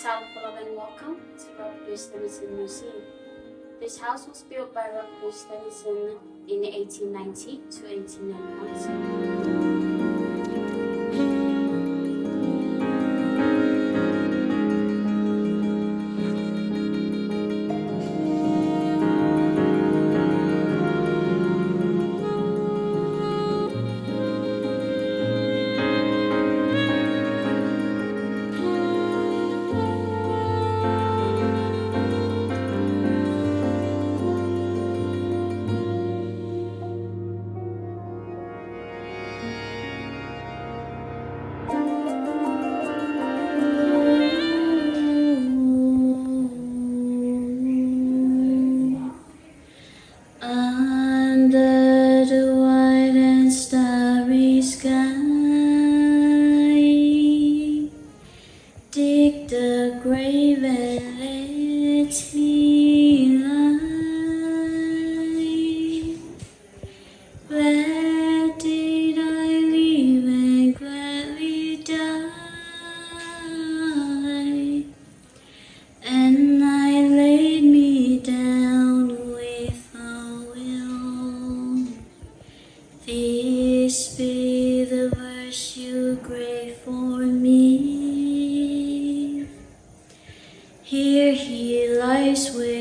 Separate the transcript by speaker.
Speaker 1: Hello and welcome to Robert Stevenson Museum. This house was built by Robert Stevenson in 1890 to 1891. Under the white and starry sky, dig the grave and let me lie. Glad did I live and gladly die, and I laid me down with a will. This be the verse you grave for me. Here he lies with